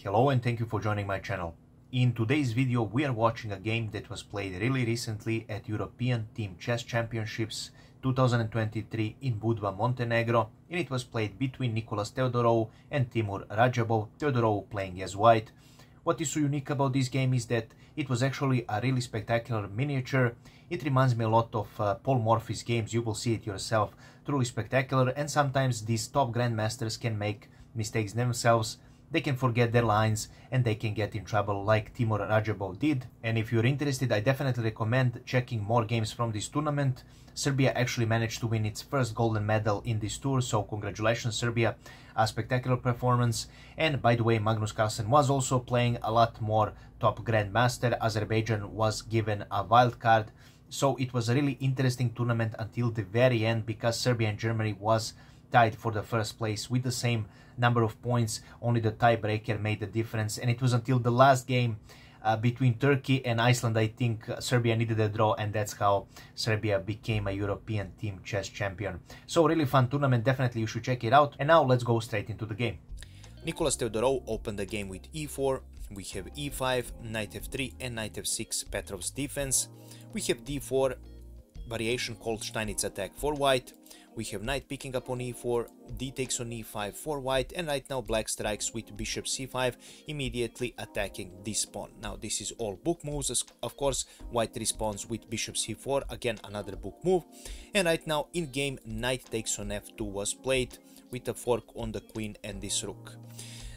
Hello and thank you for joining my channel. In today's video we are watching a game that was played really recently at European Team Chess Championships 2023 in Budva, Montenegro, and it was played between Nicolas Teodorou and Timur Rajabov, Teodorou playing as white. What is so unique about this game is that it was actually a really spectacular miniature. It reminds me a lot of Paul Morphy's games. You will see it yourself. Truly spectacular, and sometimes these top grandmasters can make mistakes themselves. They can forget their lines and they can get in trouble like Timur Rajabov did. And if you're interested, I definitely recommend checking more games from this tournament. Serbia actually managed to win its first golden medal in this tour, so congratulations Serbia, a spectacular performance. And by the way, Magnus Carlsen was also playing a lot more top grandmaster. Azerbaijan was given a wild card, so it was a really interesting tournament until the very end, because Serbia and Germany was tied for the first place with the same number of points. Only the tiebreaker made the difference, and it was until the last game between Turkey and Iceland, I think Serbia needed a draw, and that's how Serbia became a European Team Chess champion. So really fun tournament, definitely you should check it out. And now let's go straight into the game. Nicolas Teodorou opened the game with e4, we have e5, knight f3 and knight f6 Petrov's defense. We have d4, variation called Steinitz attack for white. We have knight picking up on e4, d takes on e5 for white, and right now black strikes with bishop c5, immediately attacking this pawn. Now this is all book moves, of course. White responds with bishop c4, again another book move. And right now in game, knight takes on f2 was played with a fork on the queen and this rook.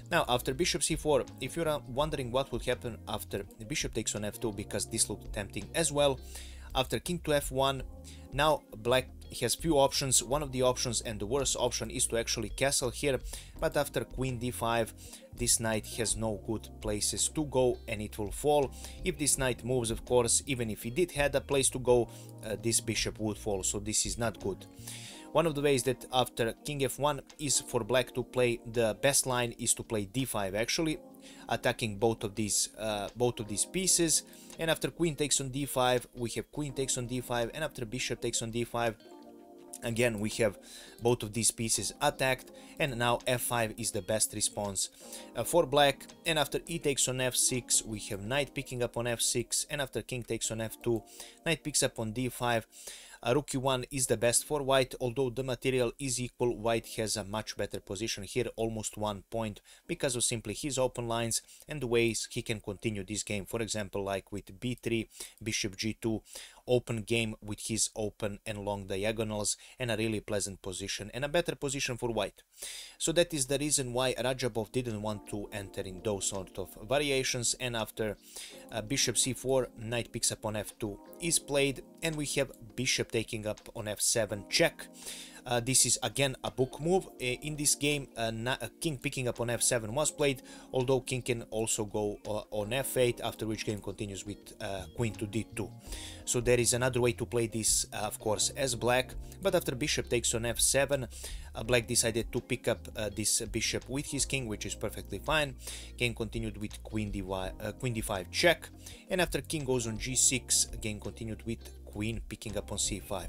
Now after bishop c4, if you're wondering what would happen after bishop takes on f2, because this looked tempting as well, after king to f1, now black has few options. One of the options, and the worst option, is to actually castle here, but after queen d5, this knight has no good places to go and it will fall. If this knight moves, of course, even if he did had a place to go, this bishop would fall, so this is not good. One of the ways that after king f1 is for black to play the best line is to play d5, actually attacking both of these pieces. And after queen takes on d5, we have queen takes on d5, and after bishop takes on d5, again we have both of these pieces attacked, and now f5 is the best response for black. And after e takes on f6, we have knight picking up on f6, and after king takes on f2, knight picks up on d5. Rook e1 is the best for white, although the material is equal. White has a much better position here, almost 1 point, because of simply his open lines and the ways he can continue this game. For example, like with b3, bishop g2, open game with his open and long diagonals, and a really pleasant position and a better position for white. So that is the reason why Rajabov didn't want to enter in those sort of variations. And after bishop c4, knight picks up on f2 is played, and we have bishop taking up on f7 check. This is again a book move. In this game, king picking up on f7 was played, although king can also go on f8, after which game continues with queen to d2. So there is another way to play this, of course, as black. But after bishop takes on f7, black decided to pick up this bishop with his king, which is perfectly fine. Game continued with queen d5 check, and after king goes on g6, game continued with queen picking up on c5.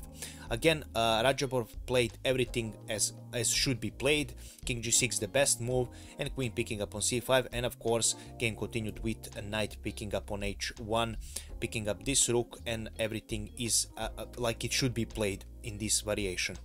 Again, Rajabov played everything as should be played. King g6 the best move, and queen picking up on c5, and of course game continued with a knight picking up on h1, picking up this rook, and everything is like it should be played in this variation.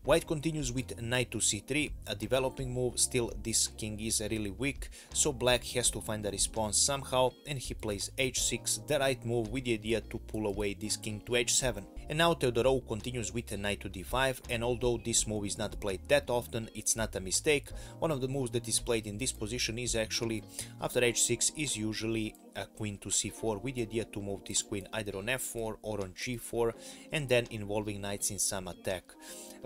White continues with knight to c3, a developing move. Still, this king is really weak, so black has to find a response somehow, and he plays h6, the right move, with the idea to pull away this king to h7. And now Teodorou continues with a knight to d5, and although this move is not played that often, it's not a mistake. One of the moves that is played in this position is actually, after h6, is usually a queen to c4, with the idea to move this queen either on f4 or on g4, and then involving knights in some attack.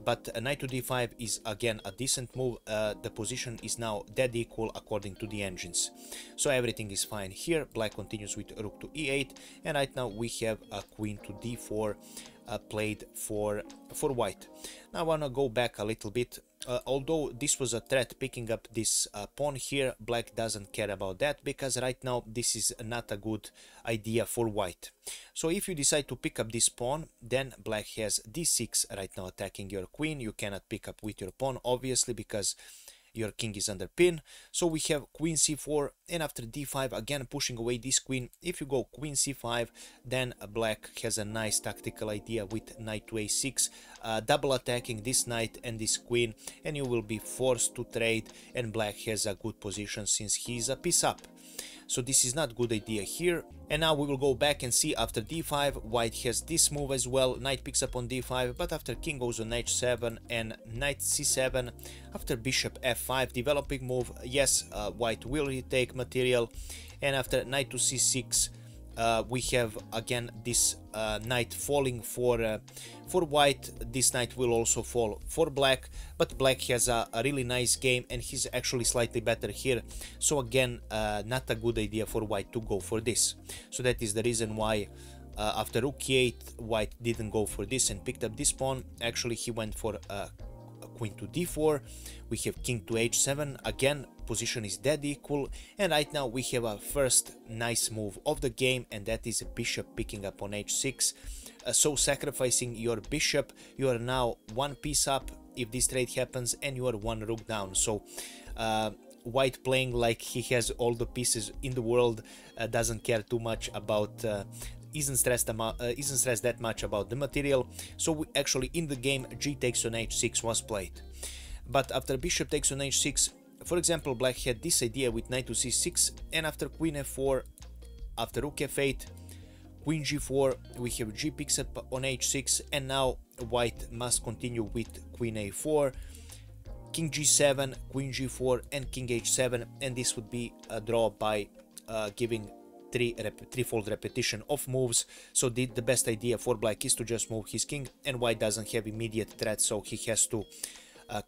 But a knight to d5 is again a decent move. The position is now dead equal according to the engines, so everything is fine here. Black continues with rook to e8, and right now we have a queen to d4 played for white. Now I want to go back a little bit. Although this was a threat picking up this pawn here, black doesn't care about that, because right now this is not a good idea for white. So if you decide to pick up this pawn, then black has d6 right now attacking your queen. You cannot pick up with your pawn, obviously, because your king is under pin. So we have queen c4, and after d5, again pushing away this queen. If you go queen c5, then black has a nice tactical idea with knight to a6, double attacking this knight and this queen, and you will be forced to trade, and black has a good position since he's a piece up. So this is not good idea here. And now we will go back and see after d5, white has this move as well. Knight picks up on d5, but after king goes on h7 and knight c7, after bishop f5, developing move, yes, white will retake material. And after knight to c6, we have again this knight falling for white. This knight will also fall for black, but black has a really nice game and he's actually slightly better here. So again, not a good idea for white to go for this. So that is the reason why after rook e8, white didn't go for this and picked up this pawn. Actually, he went for queen to d4. We have king to h7. Again, position is dead equal, and right now we have a first nice move of the game, and that is a bishop picking up on h6. So sacrificing your bishop, you are now one piece up if this trade happens, and you are one rook down. So white playing like he has all the pieces in the world, doesn't care too much about isn't stressed that much about the material. So we actually in the game g takes on h6 was played, but after bishop takes on h6, for example, black had this idea with knight to c6, and after queen f4, after rook f8, queen g4, we have g picks up on h6, and now white must continue with queen a4, king g7, queen g4, and king h7, and this would be a draw by giving threefold repetition of moves. So the best idea for black is to just move his king, and white doesn't have immediate threat, so he has to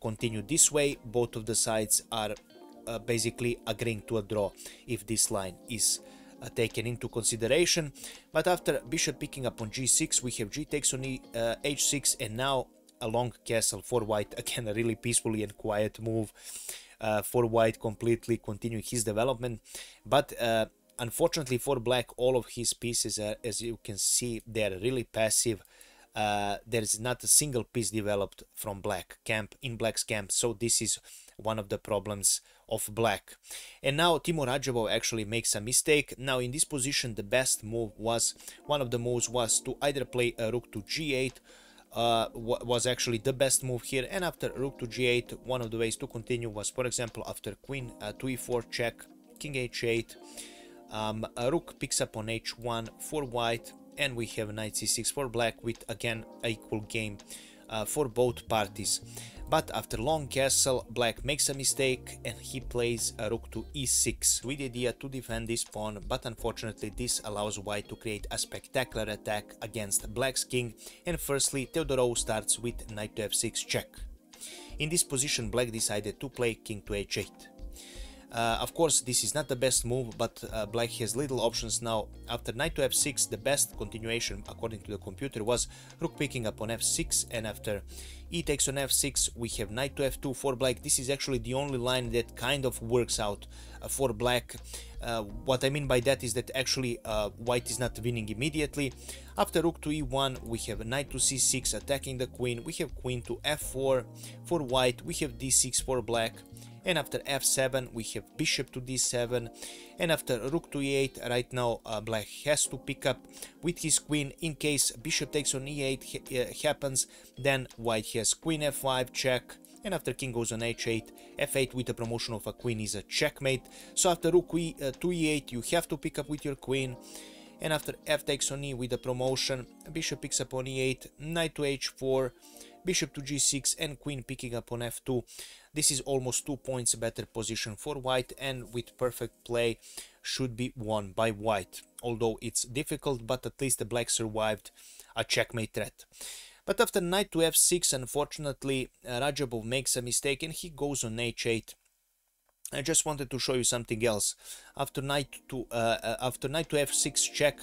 continue this way. Both of the sides are basically agreeing to a draw if this line is taken into consideration. But after bishop picking up on g6, we have g takes on h6, and now a long castle for white. Again, a really peacefully and quiet move for white, completely continue his development. But unfortunately for black, all of his pieces are, as you can see, they are really passive. There is not a single piece developed from black camp in black's camp, so this is one of the problems of black. And now Timur Radjabov actually makes a mistake. Now in this position, the best move was, one of the moves was to either play a rook to g8, was actually the best move here, and after rook to g8, one of the ways to continue was, for example, after queen to e4 check, king h8, a rook picks up on h1 for white, and we have knight c6 for black, with again an equal game for both parties. But after long castle, black makes a mistake and he plays a rook to e6 with the idea to defend this pawn, but unfortunately this allows white to create a spectacular attack against black's king. And firstly, Theodorou starts with knight to f6 check. In this position, black decided to play king to h8. Of course, this is not the best move, but black has little options now. After knight to f6, the best continuation according to the computer was rook picking up on f6, and after e takes on f6, we have knight to f2 for black. This is actually the only line that kind of works out for black. What I mean by that is that actually white is not winning immediately. After rook to e1, we have knight to c6 attacking the queen. We have queen to f4 for white. We have d6 for black. And after f7, we have bishop to d7, and after rook to e8, right now black has to pick up with his queen. In case bishop takes on e8 happens, then white has queen f5 check, and after king goes on h8, f8 with the promotion of a queen is a checkmate. So after rook to e8, you have to pick up with your queen, and after f takes on e with the promotion, bishop picks up on e8, knight to h4, bishop to g6, and queen picking up on f2. This is almost 2 points better position for white, and with perfect play should be won by white. Although it's difficult, but at least the black survived a checkmate threat. But after knight to f6, unfortunately, Radjabov makes a mistake and he goes on h8. I just wanted to show you something else. After knight to f6 check,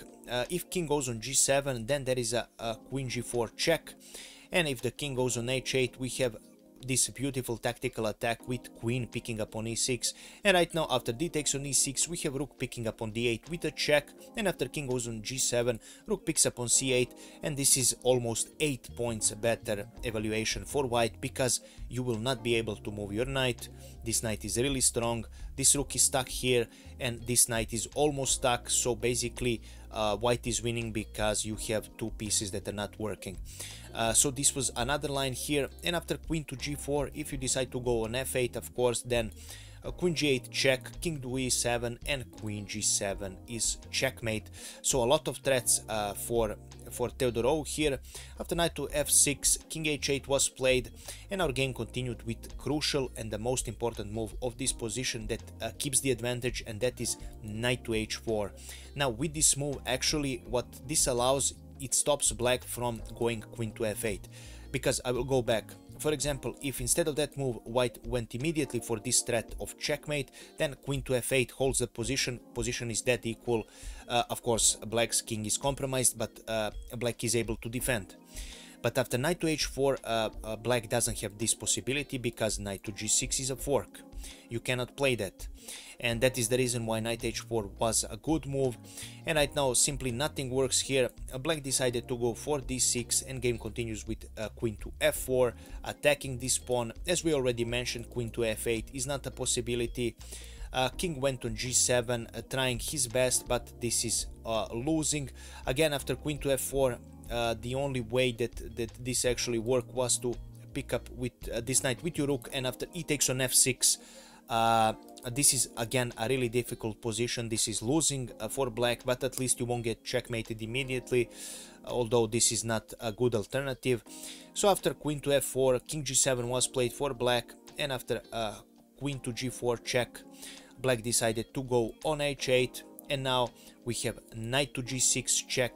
if king goes on g7, then there is a queen g4 check. And if the king goes on h8, we have this beautiful tactical attack with queen picking up on e6, and right now after d takes on e6 we have rook picking up on d8 with a check, and after king goes on g7 rook picks up on c8, and this is almost 8 points better evaluation for white, because you will not be able to move your knight. This knight is really strong, this rook is stuck here, and this knight is almost stuck, so basically white is winning because you have two pieces that are not working. So this was another line here, and after queen to g4, if you decide to go on f8, of course, then queen g8 check, king to e7, and queen g7 is checkmate. So a lot of threats for Teodorou here. After knight to f6, king h8 was played, and our game continued with crucial and the most important move of this position that keeps the advantage, and that is knight to h4. Now with this move, actually what this allows, it stops black from going queen to f8, because I will go back. For example, if instead of that move white went immediately for this threat of checkmate, then queen to f8 holds the position is dead equal. Of course black's king is compromised, but black is able to defend. But after knight to h4, black doesn't have this possibility, because knight to g6 is a fork. You cannot play that, and that is the reason why knight h4 was a good move. And right now simply nothing works here. Black decided to go for d6, and game continues with queen to f4, attacking this pawn. As we already mentioned, queen to f8 is not a possibility. King went on g7, trying his best, but this is losing. Again, after queen to f4, the only way that this actually worked was to pick up with this knight with your rook, and after e takes on f6, this is again a really difficult position. This is losing for black, but at least you won't get checkmated immediately, although this is not a good alternative. So after queen to f4, king g7 was played for black, and after queen to g4 check, black decided to go on h8, and now we have knight to g6 check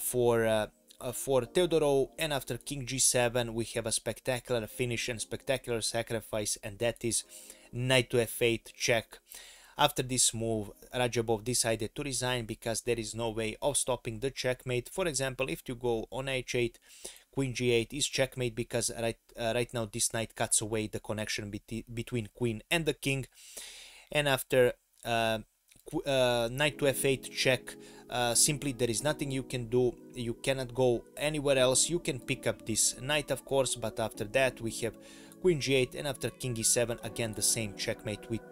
for Teodorou, and after king g7 we have a spectacular finish and spectacular sacrifice, and that is knight to f8 check. After this move, Rajabov decided to resign because there is no way of stopping the checkmate. For example, if you go on h8, queen g8 is checkmate, because right now this knight cuts away the connection between queen and the king. And after knight to f8 check, simply there is nothing you can do. You cannot go anywhere else. You can pick up this knight, of course, but after that we have queen g8, and after king e7 again the same checkmate with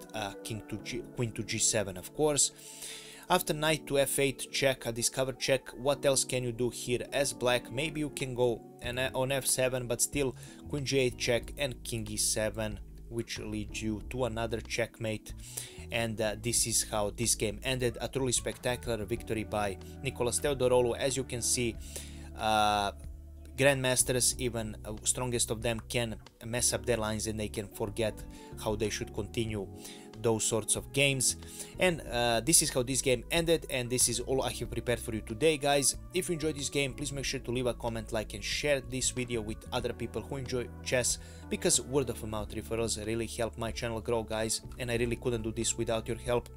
queen to g7, of course. After knight to f8 check, a discover check, what else can you do here as black? Maybe you can go on f7, but still queen g8 check and king e7, which leads you to another checkmate. And this is how this game ended. A truly spectacular victory by Nicolas Teodorou. As you can see, grandmasters, even strongest of them, can mess up their lines, and they can forget how they should continue those sorts of games. And this is how this game ended, and this is all I have prepared for you today, guys. If you enjoyed this game, please make sure to leave a comment, like, and share this video with other people who enjoy chess, because word of mouth referrals really help my channel grow, guys, and I really couldn't do this without your help.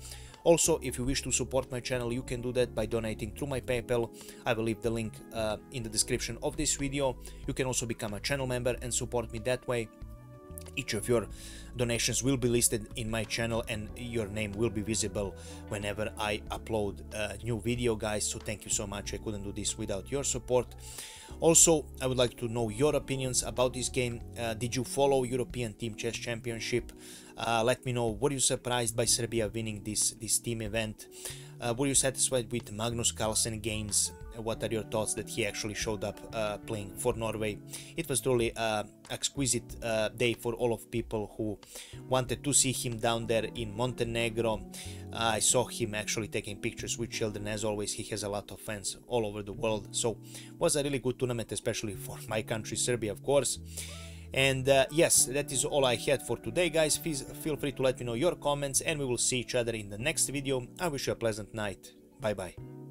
Also, if you wish to support my channel, you can do that by donating through my PayPal. I will leave the link in the description of this video. You can also become a channel member and support me that way. Each of your donations will be listed in my channel, and your name will be visible whenever I upload a new video, guys. So thank you so much. I couldn't do this without your support. Also, I would like to know your opinions about this game. Did you follow European Team Chess Championship? Let me know, were you surprised by Serbia winning this team event? Were you satisfied with Magnus Carlsen games? What are your thoughts that he actually showed up playing for Norway? It was truly an exquisite day for all of people who wanted to see him down there in Montenegro. I saw him actually taking pictures with children. As always, he has a lot of fans all over the world, so it was a really good tournament, especially for my country, Serbia, of course. And yes, that is all I had for today, guys. Please feel free to let me know your comments, and we will see each other in the next video. I wish you a pleasant night. Bye bye.